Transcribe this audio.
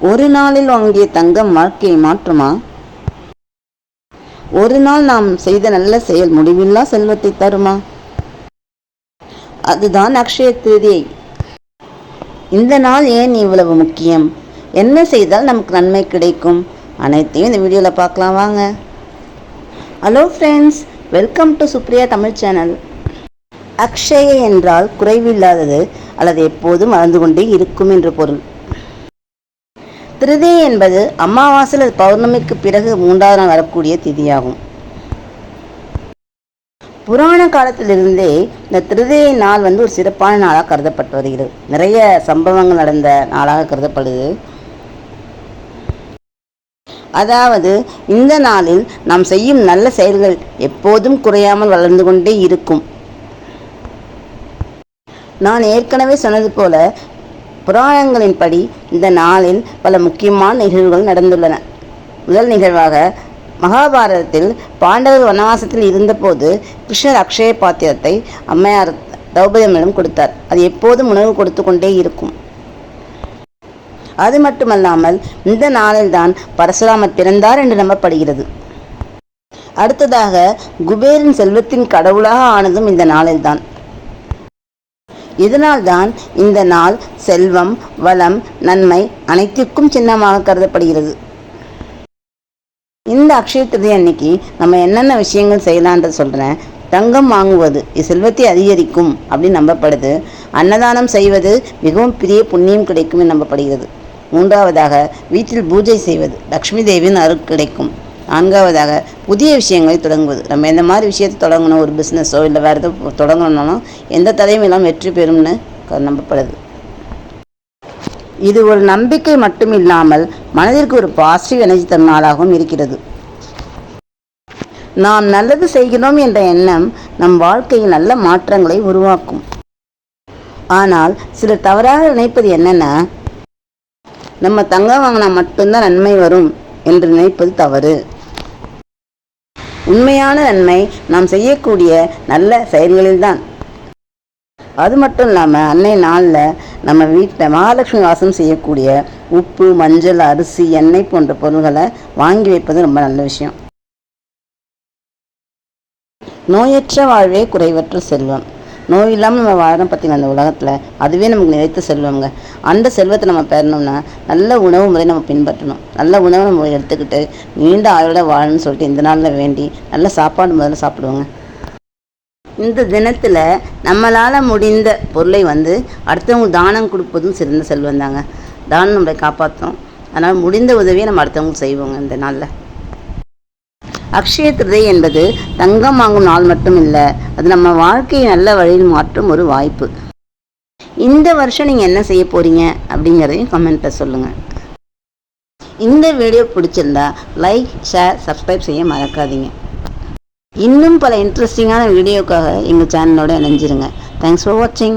ஒரு நாளில் வாங்கிய தங்கம் வாழ்க்கையை மாற்றுமா? ஒரு நாள் நாம் செய்த நல்ல செயல் முடிவில்லா செல்வத்தை தருமா? அதுதான் அக்ஷய திருதியை. இந்த நாள் ஏன் இவ்வளவு முக்கியம்? என்ன செய்தால் நமக்கு நன்மை கிடைக்கும்? அனைத்தையும் இந்த வீடியோவில் பார்க்கலாம் வாங்க. Hello friends, welcome to Supriya Tamil channel. Akshaya என்றால் குறைவில்லாதது அல்லது எப்போதும் வளர்ந்து கொண்டே இருக்கும் என்று பொருள். திருதியை என்பது அமாவாசை பௌர்ணமிக்கு பிறகு 3வது நாள் வரக்கூடிய திதியாகும். புராண காலத்திலிருந்தே இந்த திருதியை நாள் ஒரு சிறப்பான நாளாக கருதப்பட்டு வருகிறது. நிறைய சம்பவங்கள் நடந்த நாளாக கருதப்படுது. அதாவது இந்த நாளில் நாம் செய்யும் நல்ல செயல்கள் எப்போதும் குறையாமல் வளர்ந்து கொண்டே இருக்கும். நான் ஏற்கனவே சொன்னது போல புராணங்களின்படி இந்த நாளில் பல முக்கியமான நிகழ்வுகள் நடந்துள்ளன. முதல் நிகழ்வாக மகாபாரதத்தில் பாண்டவர் வனவாசத்தில் இருந்தபோது கிருஷ்ணர் அக்ஷய பாத்திரத்தை அம்மையார் திரௌபதியிடம் கொடுத்தார். அது எப்போதும் உணவு கொடுத்து கொண்டே இருக்கும். அது மட்டுமல்லாமல் இந்த நாளில்தான் பரசுராமர் பிறந்தார் என்று நம்பப்படுகிறது. அடுத்ததாக குபேரின் செல்வத்தின் கடவுளாக ஆனதும் இந்த நாளில்தான். இதனால்தான் இந்த நாள் செல்வம், வளம், நன்மை அனைத்திற்கும் சின்னமாக கருதப்படுகிறது. இந்த அக்ஷய திருதியை அன்னைக்கு நம்ம என்னென்ன விஷயங்கள் செய்யலான்றது சொல்கிறேன். தங்கம் வாங்குவது செல்வத்தை அதிகரிக்கும் அப்படின்னு நம்பப்படுது. அன்னதானம் செய்வது மிகவும் பெரிய புண்ணியம் கிடைக்கும் என்று நம்பப்படுகிறது. 3வதாக வீட்டில் பூஜை செய்வது லக்ஷ்மி தேவியின் அருள் கிடைக்கும். 4வதாக புதிய விஷயங்களை தொடங்குவது. நம்ம எந்த மாதிரி விஷயத்தை தொடங்கணும், ஒரு பிஸ்னஸோ இல்லை வேறு எதோ தொடங்கணும்னாலும் எந்த தடையும் இல்லாமல் வெற்றி பெறும்னு நம்பப்படுது. இது ஒரு நம்பிக்கை மட்டும் இல்லாமல் மனதிற்கு ஒரு பாசிட்டிவ் எனர்ஜி தரும் நாளாகவும் இருக்கிறது. நாம் நல்லது செய்கிறோம் என்ற எண்ணம் நம் வாழ்க்கையில் நல்ல மாற்றங்களை உருவாக்கும். ஆனால் சிலர் தவறாக நினைப்பது என்னென்னா, நம்ம தங்கம் வாங்கினா மட்டும்தான் நன்மை வரும் என்று நினைப்பது தவறு. உண்மையான நன்மை நாம் செய்யக்கூடிய நல்ல செயல்களில்தான். அது மட்டும் இல்லாமல் அன்னை நாளில் நம்ம வீட்டில் மகாலட்சுமி வாசம் செய்யக்கூடிய உப்பு, மஞ்சள், அரிசி, எண்ணெய் போன்ற பொருள்களை வாங்கி வைப்பது ரொம்ப நல்ல விஷயம். நோயற்ற வாழ்வே குறைவற்ற செல்வம். நோய் இல்லாமல் நம்ம வாழணும் பார்த்திங்கன்னா அந்த உலகத்தில், அதுவே நமக்கு நிலைத்த செல்வங்க. அந்த செல்வத்தை நம்ம பெறணும்னா நல்ல உணவு முறை நம்ம பின்பற்றணும். நல்ல உணவை நம்ம எடுத்துக்கிட்டு நீண்ட ஆயுளோட வாழணும்னு சொல்லிட்டு இந்த நாளில் வேண்டி நல்ல சாப்பாடு முதல்ல சாப்பிடுவோங்க. இந்த தினத்தில் நம்மளால் முடிந்த பொருளை அடுத்தவங்க தானம் கொடுப்பதும் சிறந்த செல்வம் தாங்க. தானம் நம்மளை காப்பாற்றும். அதனால் முடிந்த உதவியை நம்ம அடுத்தவங்களுக்கு செய்வோங்க இந்த நாளில். அக்ஷய திருதியை என்பது தங்கம் வாங்கும் நாள் மட்டும் இல்லை, அது நம்ம வாழ்க்கையை நல்ல வழியில் மாற்றும் ஒரு வாய்ப்பு. இந்த வருஷம் நீங்கள் என்ன செய்ய போகிறீங்க அப்படிங்கிறதையும் கமெண்ட்டில் சொல்லுங்கள். இந்த வீடியோ பிடிச்சிருந்தா லைக், ஷேர், சப்ஸ்கிரைப் செய்ய மறக்காதீங்க. இன்னும் பல இன்ட்ரெஸ்டிங்கான வீடியோக்காக எங்கள் சேனலோடு இணைஞ்சிருங்க. தேங்க்ஸ் ஃபார் வாட்சிங்.